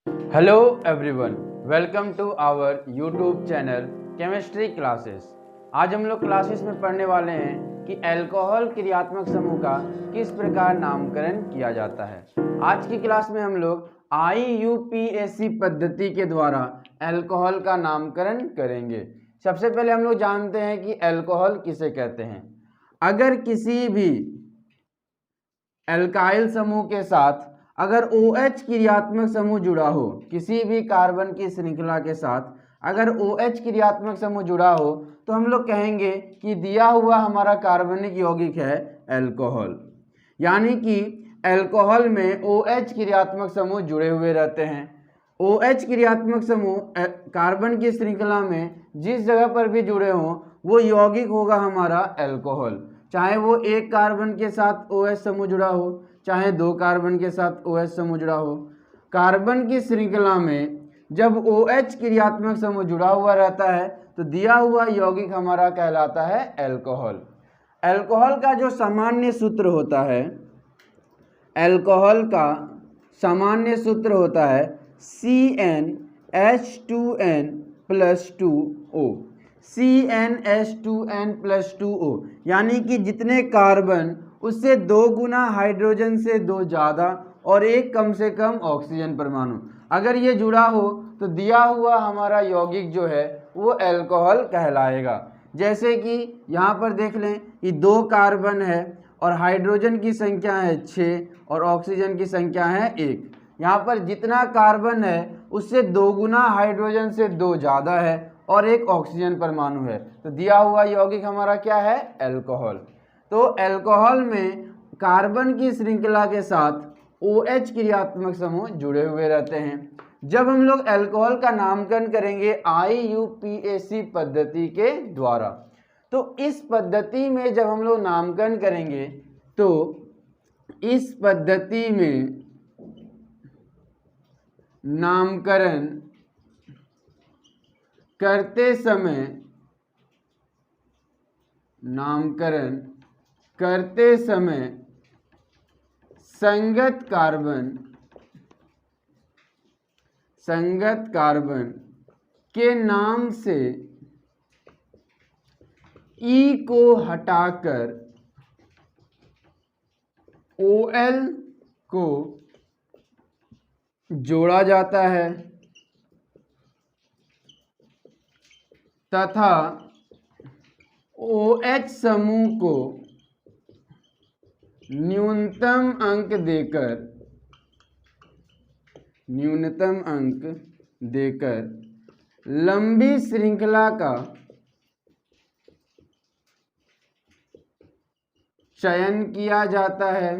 Hello everyone, welcome to our YouTube channel chemistry classes. आज हम लोग क्लासेस में पढ़ने वाले हैं कि अल्कोहल क्रियात्मक समूह का किस प्रकार नामकरण किया जाता है। आज की क्लास में हम लोग IUPAC पद्धति के द्वारा अल्कोहल का नामकरण करेंगे। सबसे पहले हम लोग जानते हैं कि अल्कोहल किसे कहते हैं। अगर किसी भी एल्काइल समूह के साथ अगर OH क्रियात्मक समूह जुड़ा हो, किसी भी कार्बन की श्रृंखला के साथ अगर OH क्रियात्मक समूह जुड़ा हो तो हम लोग कहेंगे कि दिया हुआ हमारा कार्बनिक यौगिक है अल्कोहल। यानी कि अल्कोहल में OH क्रियात्मक समूह जुड़े हुए रहते हैं। OH क्रियात्मक समूह कार्बन की श्रृंखला में जिस जगह पर भी जुड़े हों वो यौगिक होगा हमारा अल्कोहल। चाहे वो एक कार्बन के साथ OH समूह जुड़ा हो, चाहे दो कार्बन के साथ OH समूह जुड़ा हो। कार्बन की श्रृंखला में जब OH क्रियात्मक समूह जुड़ा हुआ रहता है तो दिया हुआ यौगिक हमारा कहलाता है अल्कोहल। अल्कोहल का जो सामान्य सूत्र होता है, अल्कोहल का सामान्य सूत्र होता है CnH2n+2O। CnH2n+2O यानी कि जितने कार्बन उससे 2 गुना हाइड्रोजन से 2 ज़्यादा और एक कम से कम ऑक्सीजन परमाणु अगर ये जुड़ा हो तो दिया हुआ हमारा यौगिक जो है वो अल्कोहल कहलाएगा। जैसे कि यहाँ पर देख लें कि 2 कार्बन है और हाइड्रोजन की संख्या है 6 और ऑक्सीजन की संख्या है 1। यहाँ पर जितना कार्बन है उससे 2 गुना हाइड्रोजन से 2 ज़्यादा है और एक ऑक्सीजन परमाणु है, तो दिया हुआ यौगिक हमारा क्या है? अल्कोहल। तो अल्कोहल में कार्बन की श्रृंखला के साथ OH क्रियात्मक समूह जुड़े हुए रहते हैं। जब हम लोग अल्कोहल का नामकरण करेंगे IUPAC पद्धति के द्वारा, तो इस पद्धति में जब हम लोग नामकरण करेंगे तो इस पद्धति में नामकरण करते समय संगत कार्बन के नाम से E को हटाकर OL को जोड़ा जाता है तथा OH समूह को न्यूनतम अंक देकर लंबी श्रृंखला का चयन किया जाता है।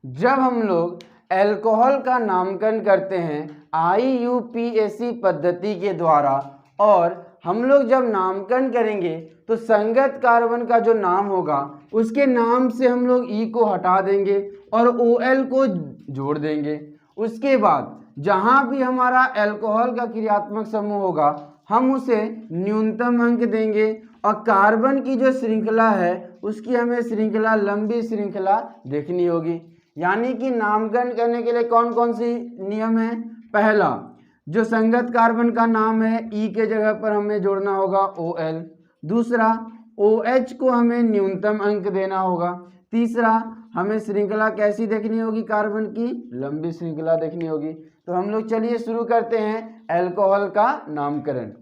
जब हम लोग अल्कोहल का नामकरण करते हैं IUPAC पद्धति के द्वारा और हम लोग जब नामकरण करेंगे तो संगत कार्बन का जो नाम होगा उसके नाम से हम लोग E को हटा देंगे और OL को जोड़ देंगे। उसके बाद जहाँ भी हमारा अल्कोहल का क्रियात्मक समूह होगा हम उसे न्यूनतम अंक देंगे और कार्बन की जो श्रृंखला है उसकी हमें श्रृंखला लंबी श्रृंखला देखनी होगी। यानी कि नामकरण करने के लिए कौन कौन सी नियम है? पहला, जो संगत कार्बन का नाम है E के जगह पर हमें जोड़ना होगा OL। दूसरा, OH को हमें न्यूनतम अंक देना होगा। तीसरा, हमें श्रृंखला कैसी देखनी होगी? कार्बन की लंबी श्रृंखला देखनी होगी। तो हम लोग चलिए शुरू करते हैं अल्कोहल का नामकरण।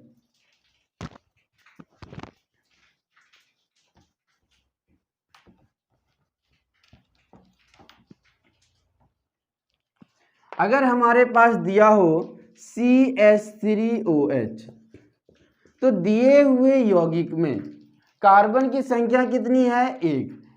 अगर हमारे पास दिया हो CH3OH तो दिए हुए यौगिक में कार्बन की संख्या कितनी है?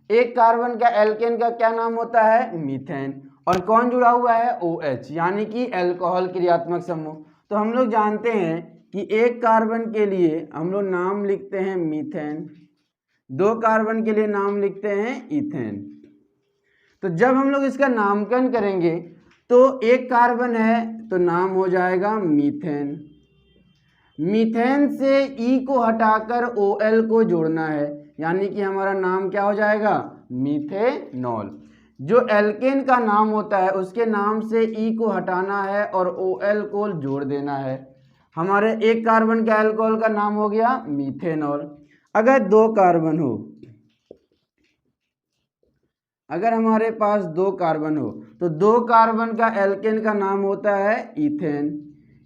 एक कार्बन का एल्केन का क्या नाम होता है? मीथेन। और कौन जुड़ा हुआ है? OH, यानी कि अल्कोहल क्रियात्मक समूह। तो हम लोग जानते हैं कि एक कार्बन के लिए हम लोग नाम लिखते हैं मीथेन, 2 कार्बन के लिए नाम लिखते हैं इथेन। तो जब हम लोग इसका नामकरण करेंगे तो एक कार्बन है तो नाम हो जाएगा मीथेन। मीथेन से E को हटाकर OL को जोड़ना है, यानी कि हमारा नाम क्या हो जाएगा? मीथेनॉल। जो एल्केन का नाम होता है उसके नाम से ई को हटाना है और OL को जोड़ देना है। हमारे एक कार्बन के अल्कोहल का नाम हो गया मीथेनॉल। अगर हमारे पास दो कार्बन हो तो दो कार्बन का एल्केन का नाम होता है इथेन।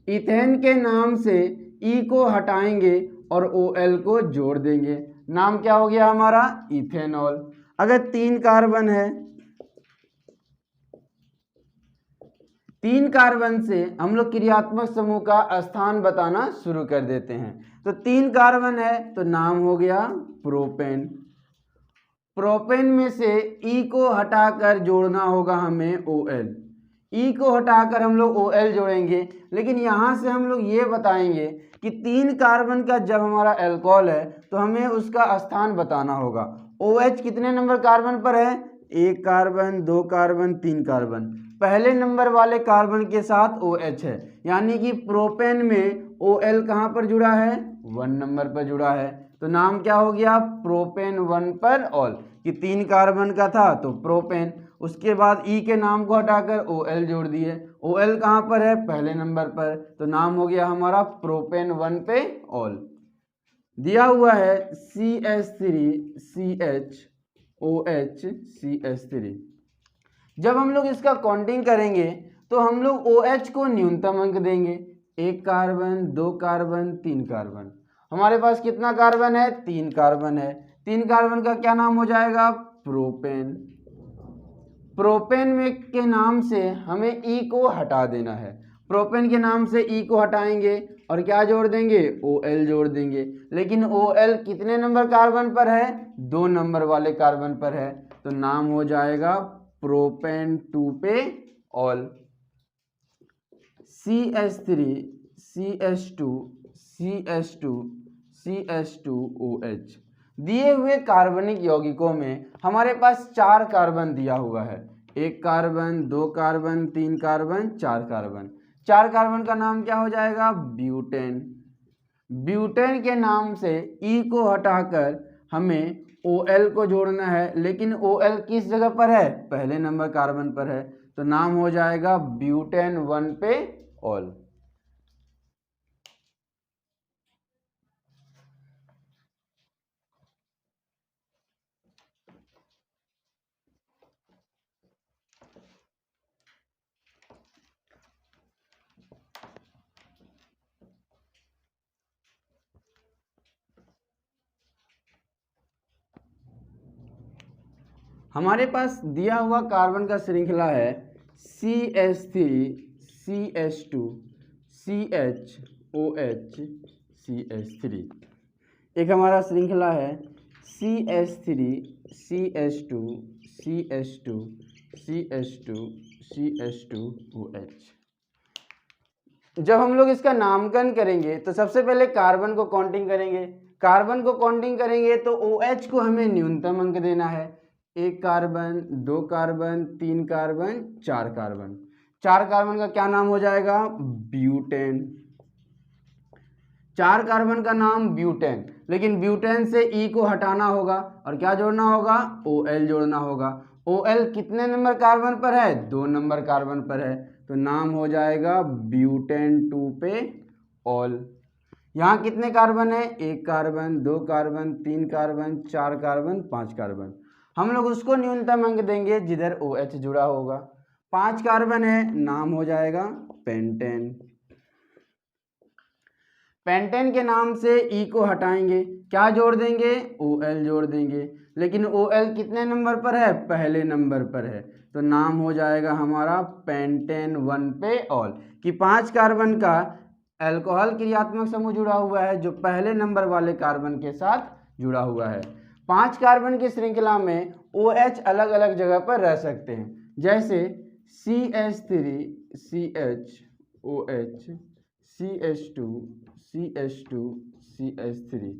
इथेन के नाम से ई को हटाएंगे और OL को जोड़ देंगे, नाम क्या हो गया हमारा इथेनॉल। अगर तीन कार्बन से हम लोग क्रियात्मक समूह का स्थान बताना शुरू कर देते हैं। तो 3 कार्बन है तो नाम हो गया प्रोपेन। प्रोपेन में से ई को हटाकर जोड़ना होगा हमें OL। ई को हटाकर हम लोग OL जोड़ेंगे, लेकिन यहाँ से हम लोग ये बताएंगे कि 3 कार्बन का जब हमारा अल्कोहल है तो हमें उसका स्थान बताना होगा। OH कितने नंबर कार्बन पर है? 1 कार्बन, 2 कार्बन, 3 कार्बन। पहले नंबर वाले कार्बन के साथ OH है, यानी कि प्रोपेन में OL कहाँ पर जुड़ा है? 1 नंबर पर जुड़ा है। तो नाम क्या हो गया? प्रोपेन 1 पर ऑल, कि 3 कार्बन का था तो प्रोपेन। उसके बाद ई के नाम को हटाकर OL जोड़ दिए। OL कहाँ पर है? पहले नंबर पर, तो नाम हो गया हमारा प्रोपेन 1 पे ऑल। दिया हुआ है CH3CHOH जब हम लोग इसका काउंटिंग करेंगे तो हम लोग OH को न्यूनतम अंक देंगे। 1 कार्बन, 2 कार्बन, 3 कार्बन। हमारे पास कितना कार्बन है? 3 कार्बन है। 3 कार्बन का क्या नाम हो जाएगा? प्रोपेन। प्रोपेन में के नाम से हमें ई को हटा देना है। प्रोपेन के नाम से ई को हटाएंगे और क्या जोड़ देंगे? OL जोड़ देंगे। लेकिन OL कितने नंबर कार्बन पर है? 2 नंबर वाले कार्बन पर है, तो नाम हो जाएगा प्रोपेन 2 पे ऑल। CH3CH2CH2CH2OH दिए हुए कार्बनिक यौगिकों में हमारे पास 4 कार्बन दिया हुआ है। 1 carbon, 2 carbon, 3 carbon, 4 carbon. 4 carbon का नाम क्या हो जाएगा? ब्यूटेन। ब्यूटेन के नाम से ई को हटाकर हमें OL को जोड़ना है, लेकिन OL किस जगह पर है? पहले नंबर कार्बन पर है, तो नाम हो जाएगा ब्यूटेन 1 पे ऑल। हमारे पास दिया हुआ कार्बन का श्रृंखला है CH3CH2CHOH एक हमारा श्रृंखला है CH3CH2CH2CH2CH2OH। जब हम लोग इसका नामकरण करेंगे तो सबसे पहले कार्बन को काउंटिंग करेंगे। कार्बन को काउंटिंग करेंगे तो OH को हमें न्यूनतम अंक देना है। 1 carbon, 2 carbon, 3 carbon, 4 carbon. 4 carbon का क्या नाम हो जाएगा? ब्यूटेन। 4 कार्बन का नाम ब्यूटेन, लेकिन ब्यूटेन से ई को हटाना होगा और क्या जोड़ना होगा? OL जोड़ना होगा। OL कितने नंबर कार्बन पर है? 2 नंबर कार्बन पर है, तो नाम हो जाएगा ब्यूटेन 2 पे ऑल। यहाँ कितने कार्बन है? 1 carbon, 2 carbon, 3 carbon, 4 carbon, 5 carbon. हम लोग उसको न्यूनतम अंक देंगे जिधर OH जुड़ा होगा। 5 कार्बन है, नाम हो जाएगा पेंटेन। पेंटेन के नाम से ई को हटाएंगे, क्या जोड़ देंगे? OL जोड़ देंगे। लेकिन OL कितने नंबर पर है? पहले नंबर पर है, तो नाम हो जाएगा हमारा पेंटेन 1 पे ऑल, कि 5 कार्बन का अल्कोहल क्रियात्मक समूह जुड़ा हुआ है जो पहले नंबर वाले कार्बन के साथ जुड़ा हुआ है। 5 कार्बन की श्रृंखला में OH अलग अलग जगह पर रह सकते हैं, जैसे CH3CHOH, CH2CH2CH3।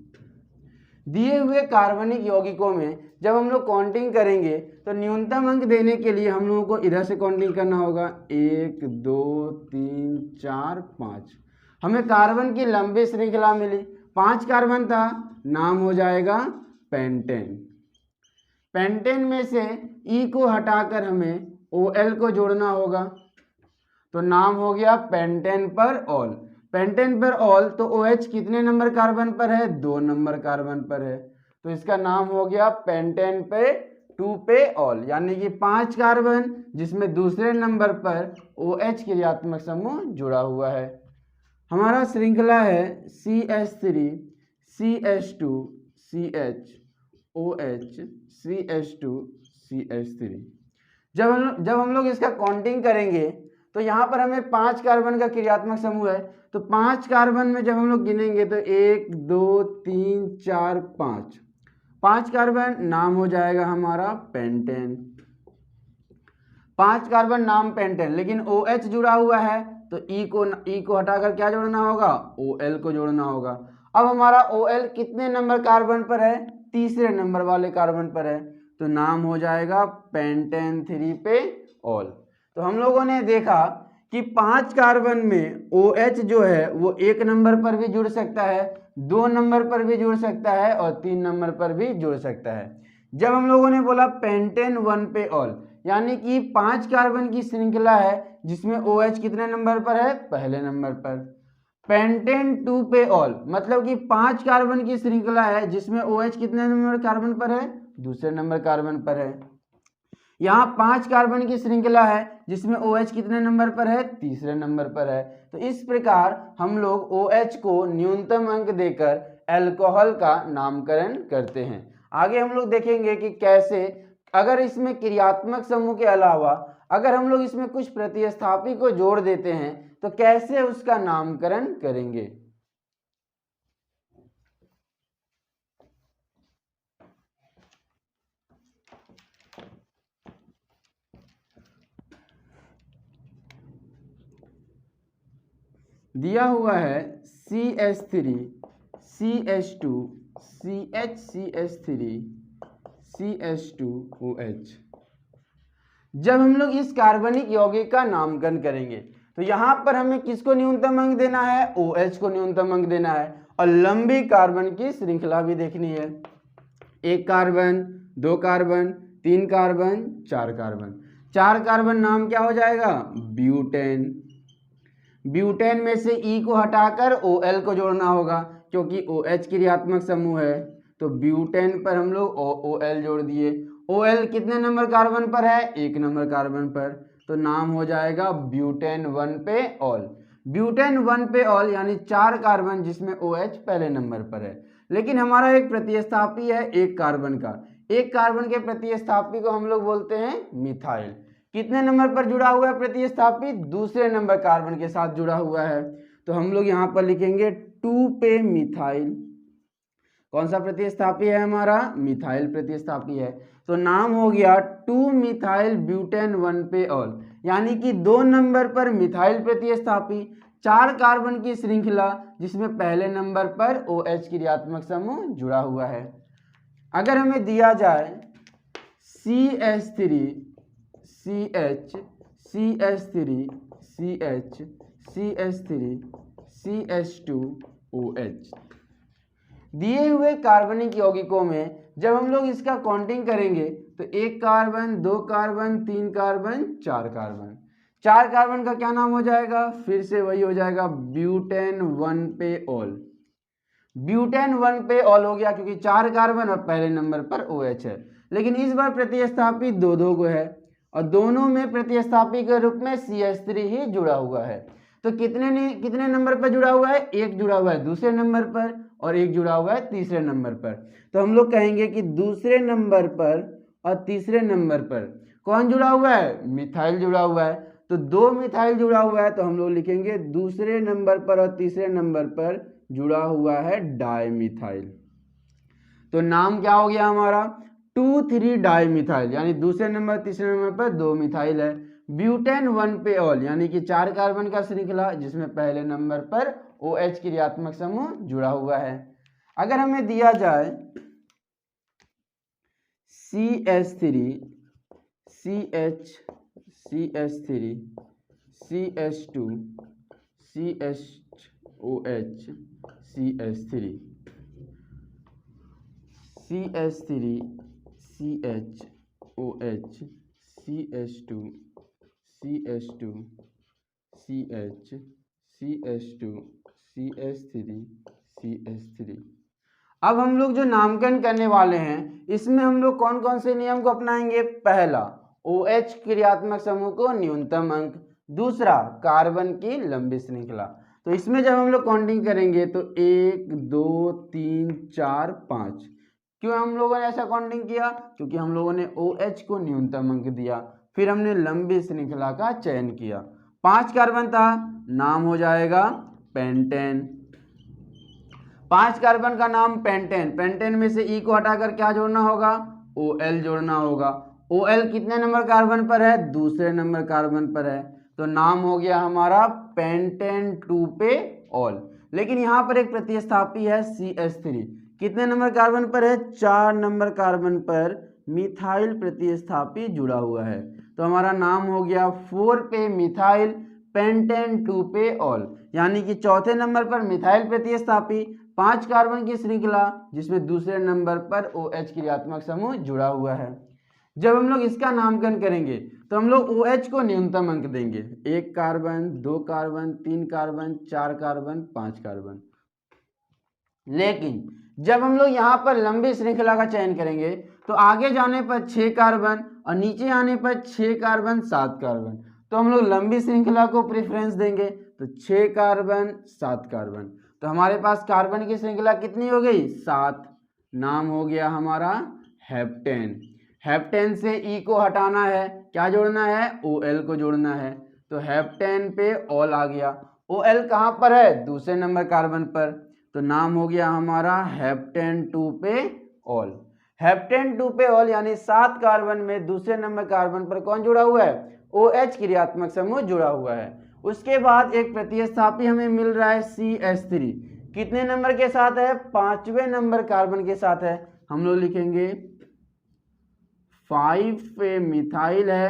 दिए हुए कार्बनिक यौगिकों में जब हम लोग काउंटिंग करेंगे तो न्यूनतम अंक देने के लिए हम लोगों को इधर से काउंटिंग करना होगा। 1 2 3 4 5। हमें कार्बन की लंबी श्रृंखला मिली, 5 कार्बन था, नाम हो जाएगा पेंटेन। पेंटेन में से ई को हटाकर हमें OL को जोड़ना होगा, तो नाम हो गया पेंटेन पर ऑल। पेंटेन पर ऑल तो OH कितने नंबर कार्बन पर है? 2 नंबर कार्बन पर है, तो इसका नाम हो गया पेंटेन पे 2 पे ऑल, यानी कि 5 कार्बन जिसमें दूसरे नंबर पर OH क्रियात्मक समूह जुड़ा हुआ है। हमारा श्रृंखला है CH3 CH2 CH OH CH2 CH3। जब हम लोग इसका काउंटिंग करेंगे तो यहाँ पर हमें 5 कार्बन का क्रियात्मक समूह है, तो 5 कार्बन में जब हम लोग गिनेंगे तो 1 2 3 4 5 कार्बन नाम हो जाएगा हमारा पेंटेन। 5 कार्बन नाम पेंटेन, लेकिन OH जुड़ा हुआ है तो ई को हटाकर क्या जोड़ना होगा? OL को जोड़ना होगा। अब हमारा OL कितने नंबर कार्बन पर है? तीसरे नंबर वाले कार्बन पर है, तो नाम हो जाएगा पेंटेन 3 पे ऑल। तो हम लोगों ने देखा कि 5 कार्बन में OH जो है वो 1 नंबर पर भी जुड़ सकता है, 2 नंबर पर भी जुड़ सकता है और 3 नंबर पर भी जुड़ सकता है। जब हम लोगों ने बोला पेंटेन 1 पे ऑल, यानी कि 5 कार्बन की श्रृंखला है जिसमें OH कितने नंबर पर है? पहले नंबर पर। पेंटेन 2 पे ऑल मतलब कि 5 कार्बन की श्रृंखला है जिसमें OH कितने नंबर कार्बन पर है? दूसरे नंबर कार्बन पर है। यहाँ 5 कार्बन की श्रृंखला है जिसमें OH कितने नंबर पर है? तीसरे नंबर पर है। तो इस प्रकार हम लोग OH को न्यूनतम अंक देकर अल्कोहल का नामकरण करते हैं। आगे हम लोग देखेंगे कि कैसे अगर इसमें क्रियात्मक समूह के अलावा अगर हम लोग इसमें कुछ प्रतिस्थापी को जोड़ देते हैं तो कैसे उसका नामकरण करेंगे। दिया हुआ है CH3 CH2 CH3 CH2OH। जब हम लोग इस कार्बनिक यौगिक का नामकरण करेंगे तो यहाँ पर हमें किसको न्यूनतम अंक देना है? OH को न्यूनतम अंक देना है और लंबी कार्बन की श्रृंखला भी देखनी है। 1 carbon 2 carbon 3 carbon 4 carbon. 4 carbon नाम क्या हो जाएगा? ब्यूटेन। ब्यूटेन में से ई को हटाकर OL को जोड़ना होगा क्योंकि OH क्रियात्मक समूह है, तो ब्यूटेन पर हम लोग OL जोड़ दिए। OL कितने नंबर कार्बन पर है? 1 नंबर कार्बन पर, तो नाम हो जाएगा ब्यूटेन 1 पे ऑल। ब्यूटेन 1 पे ऑल यानी 4 कार्बन जिसमें OH पहले नंबर पर है। लेकिन हमारा एक प्रतिस्थापी है 1 कार्बन का, 1 कार्बन के प्रतिस्थापी को हम लोग बोलते हैं मिथाइल। कितने नंबर पर जुड़ा हुआ है प्रतिस्थापी? दूसरे नंबर कार्बन के साथ जुड़ा हुआ है, तो हम लोग यहाँ पर लिखेंगे 2 पे मिथाइल। कौन सा प्रतिस्थापी है हमारा? मिथाइल प्रतिस्थापी है, तो नाम हो गया 2 मिथाइल ब्यूटेन 1 पे ऑल, यानी कि 2 नंबर पर मिथाइल प्रतिस्थापी, 4 कार्बन की श्रृंखला जिसमें पहले नंबर पर OH क्रियात्मक समूह जुड़ा हुआ है। अगर हमें दिया जाए CH3 CH CH3 CH CH3 CH2OH, दिए हुए कार्बनिक यौगिकों में जब हम लोग इसका काउंटिंग करेंगे तो 1 carbon 2 carbon 3 carbon 4 carbon. 4 carbon का क्या नाम हो जाएगा? फिर से वही हो जाएगा ब्यूटेन 1 पे ऑल। ब्यूटेन 1 पे ऑल हो गया क्योंकि 4 कार्बन और पहले नंबर पर OH है, लेकिन इस बार प्रतिस्थापी दो को है और दोनों में प्रतिस्थापी के रूप में CH3 ही जुड़ा हुआ है। तो कितने नंबर पर जुड़ा हुआ है? 1 जुड़ा हुआ है दूसरे नंबर पर और 1 जुड़ा हुआ है तीसरे नंबर पर। तो हम लोग कहेंगे कि दूसरे नंबर पर और तीसरे नंबर पर कौन जुड़ा हुआ है? मिथाइल जुड़ा हुआ है, तो 2 मिथाइल जुड़ा हुआ है, तो हम लोग लिखेंगे दूसरे नंबर पर और तीसरे नंबर पर जुड़ा हुआ है डाइमिथाइल। तो नाम क्या हो गया हमारा? 2,3 डाइमिथाइल, यानी दूसरे नंबर तीसरे नंबर पर 2 मिथाइल है। ब्यूटेन 1 पे ऑल यानी कि 4 कार्बन का श्रृंखला जिसमें पहले नंबर पर OH क्रियात्मक समूह जुड़ा हुआ है। अगर हमें दिया जाए CH3 CH CH3 CH2 CHOH CH3 CH3 CHOH CH2 CH2 CH CH2 CH3 CH3। अब हम लोग जो नामकरण करने वाले हैं इसमें हम लोग कौन कौन से नियम को अपनाएंगे। पहला, OH क्रियात्मक समूह को न्यूनतम अंक। दूसरा, कार्बन की लंबी श्रृंखला। तो इसमें जब हम लोग काउंटिंग करेंगे तो 1 2 3 4 5। क्यों हम लोगों ने ऐसा काउंटिंग किया? क्योंकि हम लोगों ने OH को न्यूनतम अंक दिया, फिर हमने लंबी श्रृंखला का चयन किया। 5 कार्बन था, नाम हो जाएगा पेंटेन। 5 कार्बन का नाम पेंटेन। पेंटेन में से E को हटाकर क्या जोड़ना होगा? OL जोड़ना होगा। OL कितने नंबर कार्बन पर है? दूसरे नंबर कार्बन पर है, तो नाम हो गया हमारा पेंटेन 2 पे ऑल। लेकिन यहाँ पर एक प्रतिस्थापी है CH3, कितने नंबर कार्बन पर है? 4 नंबर कार्बन पर मिथाइल प्रतिस्थापी जुड़ा हुआ है, तो हमारा नाम हो गया 4 पे मिथाइल पेंटेन 2 पे ऑल। यानी कि चौथे नंबर पर मिथाइल प्रतिस्थापी, 5 कार्बन की श्रृंखला जिसमें दूसरे नंबर पर OH क्रियात्मक समूह जुड़ा हुआ है। जब हम लोग इसका नामकरण करेंगे तो हम लोग OH को न्यूनतम अंक देंगे। 1 carbon, 2 carbon, 3 carbon, 4 carbon, 5 carbon. लेकिन जब हम लोग यहाँ पर लंबी श्रृंखला का चयन करेंगे तो आगे जाने पर 6 कार्बन और नीचे आने पर 6 कार्बन 7 कार्बन, तो हम लोग लंबी श्रृंखला को प्रेफरेंस देंगे, तो 6 कार्बन 7 कार्बन। तो हमारे पास कार्बन की श्रृंखला कितनी हो गई? 7। नाम हो गया हमारा हेप्टेन। हेप्टेन से E को हटाना है, क्या जोड़ना है? OL को जोड़ना है, तो हेप्टेन पे ऑल आ गया। OL कहाँ पर है? दूसरे नंबर कार्बन पर, तो नाम हो गया हमारा हेप्टेन 2 पे ऑल। हेप्टेन 2 पे ऑल यानी 7 कार्बन में दूसरे नंबर कार्बन पर कौन जुड़ा हुआ है? OH क्रियात्मक समूह जुड़ा हुआ है। उसके बाद एक प्रतिस्थापी हमें मिल रहा है CH3, कितने नंबर के साथ है? 5वें नंबर कार्बन के साथ है। हम लोग लिखेंगे 5 पे मिथाइल है,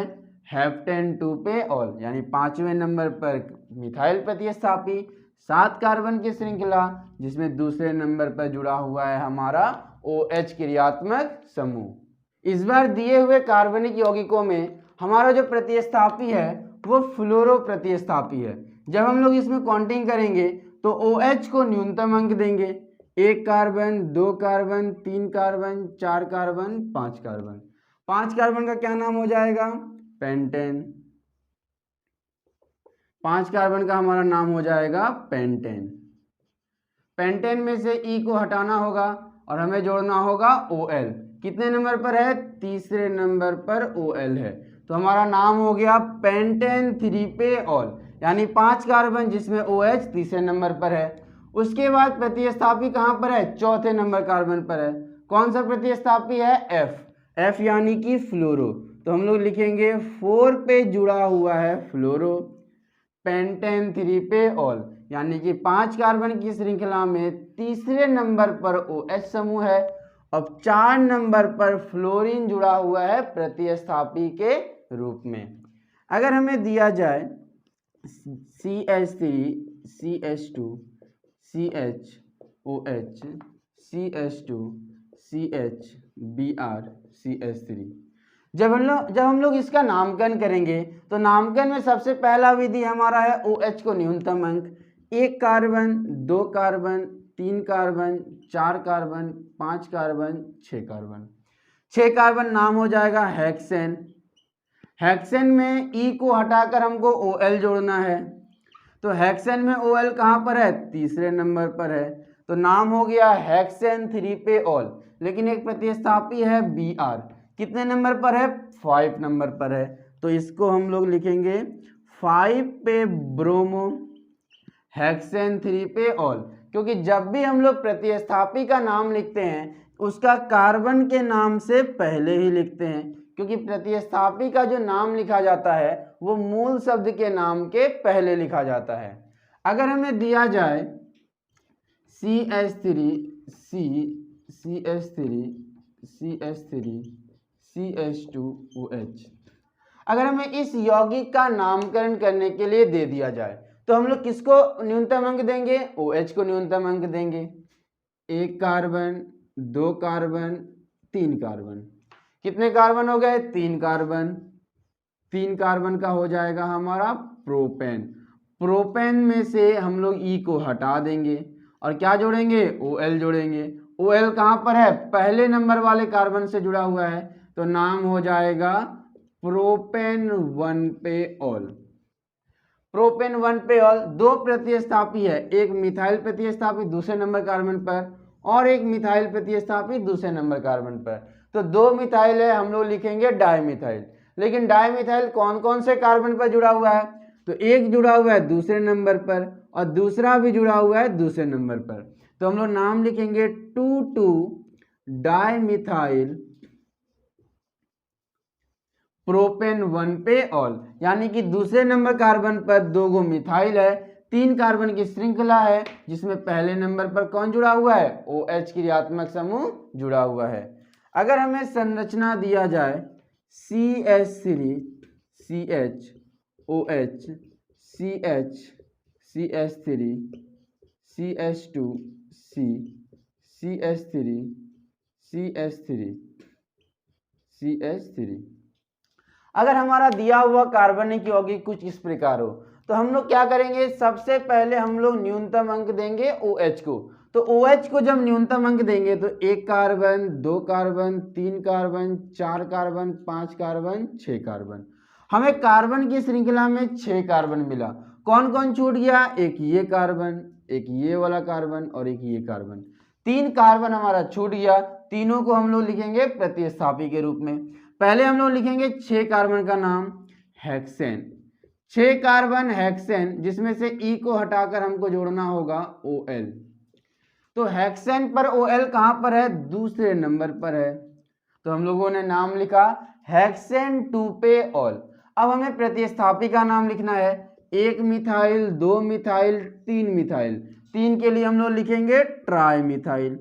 हेप्टेन 2 पे ऑल, यानी 5वें नंबर पर मिथाइल प्रतिस्थापी, 7 कार्बन की श्रृंखला जिसमें दूसरे नंबर पर जुड़ा हुआ है हमारा OH क्रियात्मक समूह। इस बार दिए हुए कार्बनिक यौगिकों में हमारा जो प्रतिस्थापी है वो फ्लोरो प्रतिस्थापी है। जब हम लोग इसमें काउंटिंग करेंगे तो OH को न्यूनतम अंक देंगे। 1 carbon, 2 carbon, 3 carbon, 4 carbon, 5 carbon. 5 carbon का क्या नाम हो जाएगा? पेंटेन। 5 कार्बन का हमारा नाम हो जाएगा पेंटेन। पेंटेन में से E को हटाना होगा और हमें जोड़ना होगा OL। कितने नंबर पर है? तीसरे नंबर पर OL है, तो हमारा नाम हो गया पेंटेन 3 पे ऑल, यानी 5 कार्बन जिसमें OH तीसरे नंबर पर है। उसके बाद प्रतिस्थापी कहाँ पर है? चौथे नंबर कार्बन पर है। कौन सा प्रतिस्थापी है? F यानी कि फ्लोरो, तो हम लोग लिखेंगे 4 पे जुड़ा हुआ है फ्लोरो, पेंटेन 3 पे ऑल, यानी कि 5 कार्बन की श्रृंखला में तीसरे नंबर पर OH समूह है और 4 नंबर पर फ्लोरीन जुड़ा हुआ है प्रतिस्थापी के रूप में। अगर हमें दिया जाए CH3 CH2 CHOH CH2 CH Br CH3, जब हम लोग इसका नामकरण करेंगे तो नामकरण में सबसे पहला विधि हमारा है OH को न्यूनतम अंक। 1 carbon, 2 carbon, 3 carbon, 4 carbon, 5 carbon, 6 carbon. 6 carbon नाम हो जाएगा हेक्सेन। हेक्सेन में E को हटाकर हमको OL जोड़ना है, तो हेक्सेन में OL कहाँ पर है? तीसरे नंबर पर है, तो नाम हो गया हेक्सेन 3 पे ऑल। लेकिन एक प्रतिस्थापी है Br, कितने नंबर पर है? 5 नंबर पर है, तो इसको हम लोग लिखेंगे 5 पे ब्रोमो, हेक्सेन 3 पे ऑल। क्योंकि जब भी हम लोग प्रतिस्थापी का नाम लिखते हैं उसका कार्बन के नाम से पहले ही लिखते हैं, क्योंकि प्रतिस्थापी का जो नाम लिखा जाता है वो मूल शब्द के नाम के पहले लिखा जाता है। अगर हमें दिया जाए CH3 CH3 CH3 CH2OH, अगर हमें इस यौगिक का नामकरण करने के लिए दे दिया जाए तो हम लोग किसको न्यूनतम अंक देंगे? OH को न्यूनतम अंक देंगे। 1 कार्बन, 2 कार्बन, 3 कार्बन। कितने कार्बन हो गए? 3 कार्बन। 3 कार्बन का हो जाएगा हमारा प्रोपेन। प्रोपेन में से हम लोग ई को हटा देंगे और क्या जोड़ेंगे? OL जोड़ेंगे। OL कहाँ पर है? पहले नंबर वाले कार्बन से जुड़ा हुआ है, तो नाम हो जाएगा प्रोपेन 1 पे ऑल। प्रोपेन 1 पे ऑल। 2 प्रतिस्थापी है, एक मिथाइल प्रतिस्थापी दूसरे नंबर कार्बन पर और एक मिथाइल प्रतिस्थापी दूसरे नंबर कार्बन पर। तो 2 मिथाइल है, हम लोग लिखेंगे डाइमिथाइल। लेकिन डाइमिथाइल कौन कौन से कार्बन पर जुड़ा हुआ है? तो एक जुड़ा हुआ है दूसरे नंबर पर और दूसरा भी जुड़ा हुआ है दूसरे नंबर पर। तो हम लोग नाम लिखेंगे 2,2 डाइमिथाइल प्रोपेन 1 पे ऑल। यानी कि दूसरे नंबर कार्बन पर 2 गो मिथाइल है, 3 कार्बन की श्रृंखला है जिसमें पहले नंबर पर कौन जुड़ा हुआ है? OH क्रियात्मक समूह जुड़ा हुआ है। अगर हमें संरचना दिया जाए CH3 CH OH CH CH3 CH2 C CH3 CH3 CH3। अगर हमारा दिया हुआ कार्बनिक यौगिक कुछ इस प्रकार हो तो हम लोग क्या करेंगे? सबसे पहले हम लोग न्यूनतम अंक देंगे OH को। तो OH को जब न्यूनतम अंक देंगे तो 1 carbon, 2 carbon, 3 carbon, 4 carbon, 5 carbon, 6 carbon. हमें कार्बन की श्रृंखला में 6 कार्बन मिला। कौन कौन छूट गया? एक ये कार्बन, एक ये वाला कार्बन और एक ये कार्बन। 3 कार्बन हमारा छूट गया। तीनों को हम लोग लिखेंगे प्रतिस्थापी के रूप में। पहले हम लोग लिखेंगे 6 कार्बन का नाम हेक्सेन। 6 कार्बन हेक्सेन, जिसमें से ई को हटाकर हमको जोड़ना होगा OL। तो हेक्सेन पर OL कहां पर है? दूसरे नंबर पर है, तो हम लोगों ने नाम लिखा हेक्सेन 2 पे ऑल। अब हमें प्रतिस्थापी का नाम लिखना है। 1 मिथाइल, 2 मिथाइल, 3 मिथाइल। 3 के लिए हम लोग लिखेंगे ट्राई मिथाइल।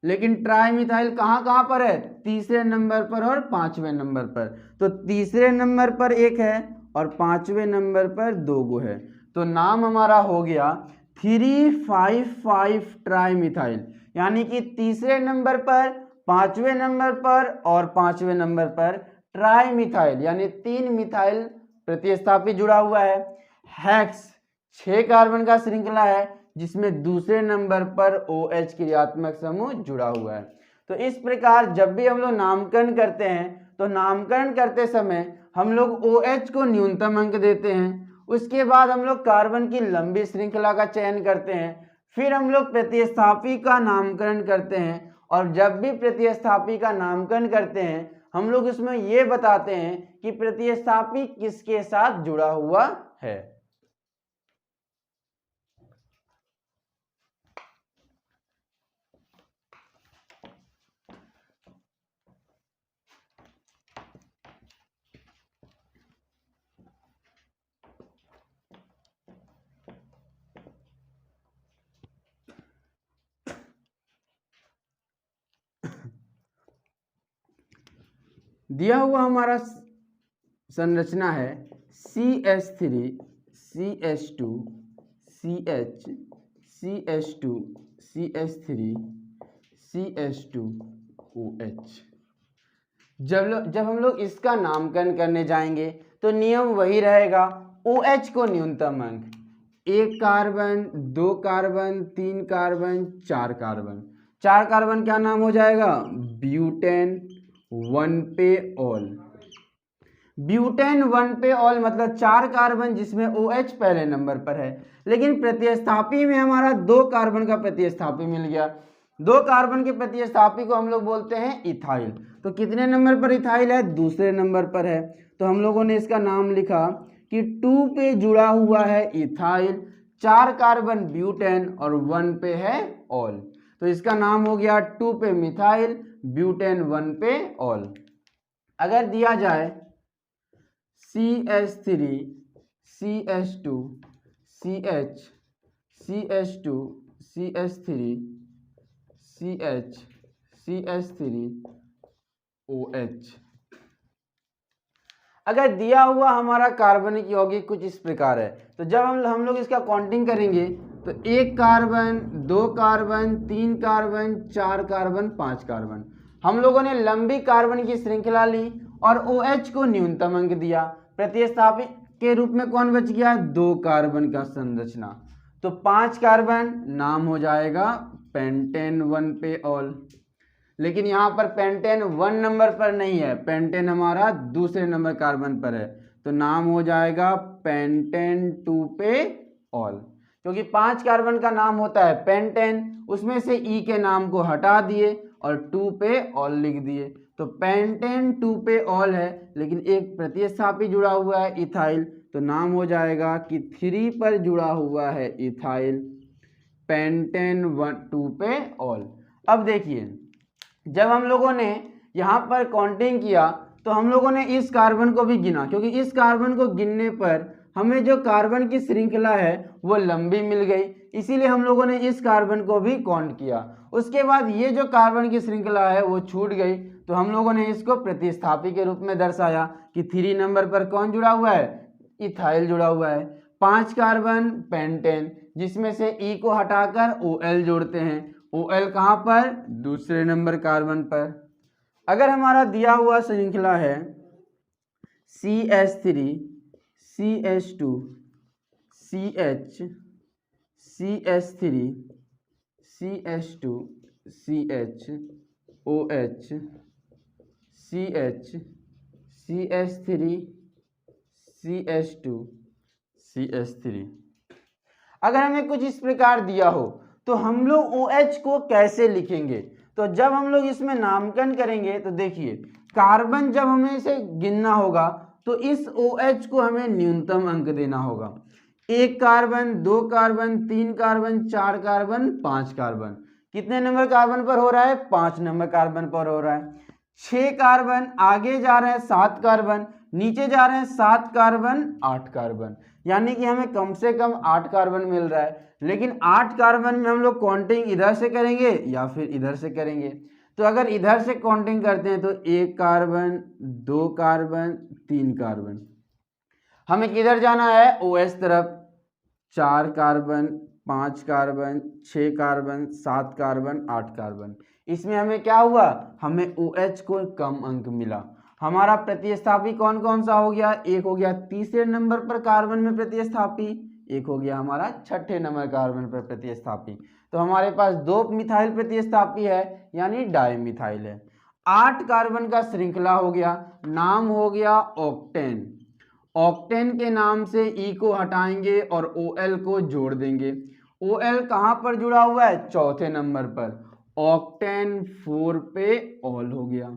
लेकिन ट्राई मिथाइल कहां कहां पर है? तीसरे नंबर पर और 5वें नंबर पर। तो तीसरे नंबर पर 1 है और 5वें नंबर पर 2 गो है, तो नाम हमारा हो गया 3,5,5 ट्राई मिथाइल। यानी कि तीसरे नंबर पर, 5वें नंबर पर और 5वें नंबर पर ट्राई मिथाइल यानी 3 मिथाइल प्रतिस्थापी जुड़ा हुआ है। हेक्स 6 कार्बन का श्रृंखला है जिसमें दूसरे नंबर पर OH क्रियात्मक समूह जुड़ा हुआ है। तो इस प्रकार जब भी हम लोग नामकरण करते हैं तो नामकरण करते समय हम लोग OH को न्यूनतम अंक देते हैं, उसके बाद हम लोग कार्बन की लंबी श्रृंखला का चयन करते हैं, फिर हम लोग प्रतिस्थापी का नामकरण करते हैं। और जब भी प्रतिस्थापी का नामकरण करते हैं हम लोग इसमें ये बताते हैं कि प्रतिस्थापी किसके साथ जुड़ा हुआ है। दिया हुआ हमारा संरचना है CH3 CH2 CH CH2 CH3 CH2 OH। जब हम लोग इसका नामकरण करने जाएंगे तो नियम वही रहेगा, OH को न्यूनतम अंक। 1 carbon, 2 carbon, 3 carbon, 4 carbon. 4 carbon क्या नाम हो जाएगा? ब्यूटेन 1 पे ऑल। ब्यूटेन 1 पे ऑल मतलब 4 कार्बन जिसमें OH पहले नंबर पर है। लेकिन प्रतिस्थापी में हमारा 2 कार्बन का प्रतिस्थापी मिल गया। 2 कार्बन के प्रतिस्थापी को हम लोग बोलते हैं इथाइल। तो कितने नंबर पर इथाइल है? दूसरे नंबर पर है, तो हम लोगों ने इसका नाम लिखा कि 2 पे जुड़ा हुआ है इथाइल, 4 कार्बन ब्यूटेन और 1 पे है ऑल। तो इसका नाम हो गया 2 पे मिथाइल, ब्यूटेन 1 पे ऑल। अगर दिया जाए CH3 CH2 CH CH2 CH3 CH CH3 OH। अगर दिया हुआ हमारा कार्बनिक यौगिक कुछ इस प्रकार है तो जब हम लोग इसका काउंटिंग करेंगे तो 1 carbon, 2 carbon, 3 carbon, 4 carbon, 5 carbon. हम लोगों ने लंबी कार्बन की श्रृंखला ली और OH को न्यूनतम अंक दिया। प्रतिस्थापी के रूप में कौन बच गया? 2 कार्बन का संरचना। तो 5 कार्बन नाम हो जाएगा पेंटेन 1 पे ऑल। लेकिन यहाँ पर पेंटेन 1 नंबर पर नहीं है, पेंटेन हमारा दूसरे नंबर कार्बन पर है, तो नाम हो जाएगा पेंटेन 2 पे ऑल। क्योंकि 5 कार्बन का नाम होता है पेंटेन, उसमें से ई के नाम को हटा दिए और 2 पे ऑल लिख दिए, तो पेंटेन 2 पे ऑल है। लेकिन एक प्रतिस्थापी जुड़ा हुआ है इथाइल, तो नाम हो जाएगा कि 3 पर जुड़ा हुआ है इथाइल, पेंटेन 2 पे ऑल। अब देखिए, जब हम लोगों ने यहाँ पर काउंटिंग किया तो हम लोगों ने इस कार्बन को भी गिना, क्योंकि इस कार्बन को गिनने पर हमें जो कार्बन की श्रृंखला है वो लंबी मिल गई, इसीलिए हम लोगों ने इस कार्बन को भी काउंट किया। उसके बाद ये जो कार्बन की श्रृंखला है वो छूट गई, तो हम लोगों ने इसको प्रतिस्थापी के रूप में दर्शाया कि 3 नंबर पर कौन जुड़ा हुआ है? इथाइल जुड़ा हुआ है। 5 कार्बन पेंटेन, जिसमें से ई को हटाकर OL जोड़ते हैं। OL कहाँ पर? दूसरे नंबर कार्बन पर। अगर हमारा दिया हुआ श्रृंखला है CH3 CH2 CH CH3 CH2 CH OH CH CH3 CH2 CH3, अगर हमें कुछ इस प्रकार दिया हो तो हम लोग OH को कैसे लिखेंगे? तो जब हम लोग इसमें नामकरण करेंगे तो देखिए, कार्बन जब हमें इसे गिनना होगा तो इस OH को हमें न्यूनतम अंक देना होगा। 1 carbon, 2 carbon, 3 carbon, 4 carbon, 5 carbon. कितने नंबर कार्बन पर हो रहा है? 5 नंबर कार्बन पर हो रहा है। 6 कार्बन, आगे जा रहे हैं 7 कार्बन, नीचे जा रहे हैं 7 कार्बन, 8 कार्बन, यानी कि हमें कम से कम 8 कार्बन मिल रहा है। लेकिन 8 कार्बन में हम लोग काउंटिंग इधर से करेंगे या फिर इधर से करेंगे? तो अगर इधर से काउंटिंग करते हैं तो 1 कार्बन, 2 कार्बन, 3 कार्बन। हमें किधर जाना है? OH तरफ। 4 carbon, 5 carbon, 6 carbon, 7 carbon, 8 carbon. इसमें हमें क्या हुआ? हमें OH को कम अंक मिला। हमारा प्रतिस्थापी कौन कौन सा हो गया? एक हो गया तीसरे नंबर पर कार्बन में प्रतिस्थापी, एक हो गया हमारा छठे नंबर कार्बन पर प्रतिस्थापी। तो हमारे पास 2 मिथाइल प्रतिस्थापी है, यानी डाइमिथाइल है। 8 कार्बन का श्रृंखला हो गया, नाम हो गया ऑक्टेन। ऑक्टेन के नाम से ई को हटाएंगे और OL को जोड़ देंगे। OL कहाँ पर जुड़ा हुआ है? चौथे नंबर पर, ऑक्टेन 4 पे ऑल हो गया।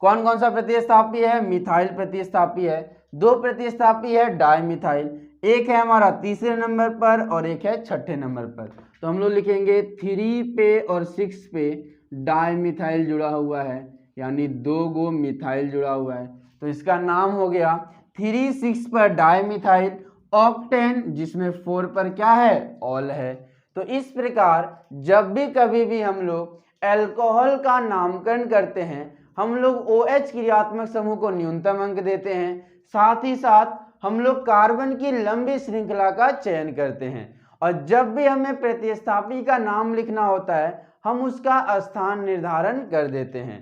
कौन कौन सा प्रतिस्थापी है? मिथाइल प्रतिस्थापी है। 2 प्रतिस्थापी है डाइमिथाइल, एक है हमारा तीसरे नंबर पर और एक है छठे नंबर पर। तो हम लोग लिखेंगे 3 पे और 6 पे डाइमिथाइल जुड़ा हुआ है, यानी 2 गो मिथाइल जुड़ा हुआ है। तो इसका नाम हो गया 3 6 पर डाइमिथाइल ऑक्टेन, जिसमें 4 पर क्या है? ऑल है। तो इस प्रकार जब भी कभी भी हम लोग अल्कोहल का नामकरण करते हैं, हम लोग OH क्रियात्मक समूह को न्यूनतम अंक देते हैं, साथ ही साथ हम लोग कार्बन की लंबी श्रृंखला का चयन करते हैं, और जब भी हमें प्रतिस्थापी का नाम लिखना होता है हम उसका स्थान निर्धारण कर देते हैं।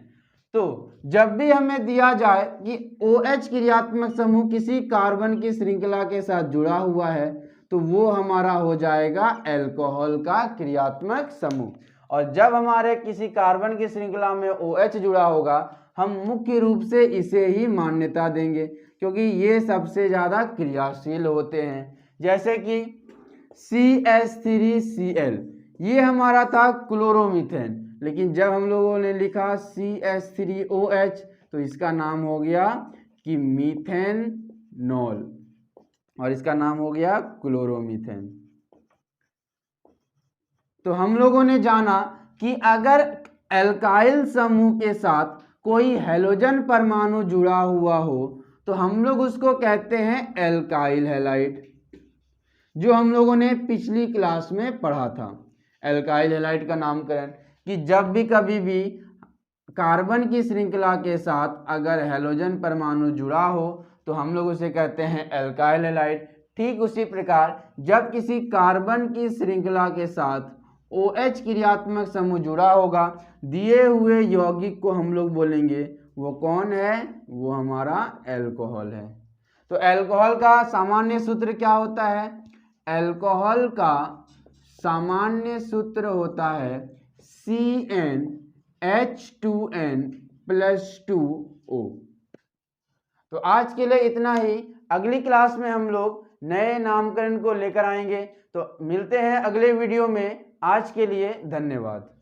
तो जब भी हमें दिया जाए कि OH क्रियात्मक समूह किसी कार्बन की श्रृंखला के साथ जुड़ा हुआ है तो वो हमारा हो जाएगा अल्कोहल का क्रियात्मक समूह। और जब हमारे किसी कार्बन की श्रृंखला में OH जुड़ा होगा हम मुख्य रूप से इसे ही मान्यता देंगे, क्योंकि ये सबसे ज़्यादा क्रियाशील होते हैं। जैसे कि CH3Cl, ये हमारा था क्लोरोमीथेन, लेकिन जब हम लोगों ने लिखा CH3OH तो इसका नाम हो गया कि मीथेनॉल, और इसका नाम हो गया क्लोरोमीथेन। तो हम लोगों ने जाना कि अगर एल्काइल समूह के साथ कोई हैलोजन परमाणु जुड़ा हुआ हो तो हम लोग उसको कहते हैं एल्काइल हैलाइड, जो हम लोगों ने पिछली क्लास में पढ़ा था। एल्काइल हैलाइड का नामकरण कि जब भी कभी भी कार्बन की श्रृंखला के साथ अगर हैलोजन परमाणु जुड़ा हो तो हम लोग उसे कहते हैं एल्काइल हैलाइड। ठीक उसी प्रकार जब किसी कार्बन की श्रृंखला के साथ OH क्रियात्मक समूह जुड़ा होगा, दिए हुए यौगिक को हम लोग बोलेंगे वो कौन है, वो हमारा एल्कोहल है। तो एल्कोहल का सामान्य सूत्र क्या होता है, एल्कोहल का सामान्य सूत्र होता है CnH2n+2O। तो आज के लिए इतना ही, अगली क्लास में हम लोग नए नामकरण को लेकर आएंगे। तो मिलते हैं अगले वीडियो में, आज के लिए धन्यवाद।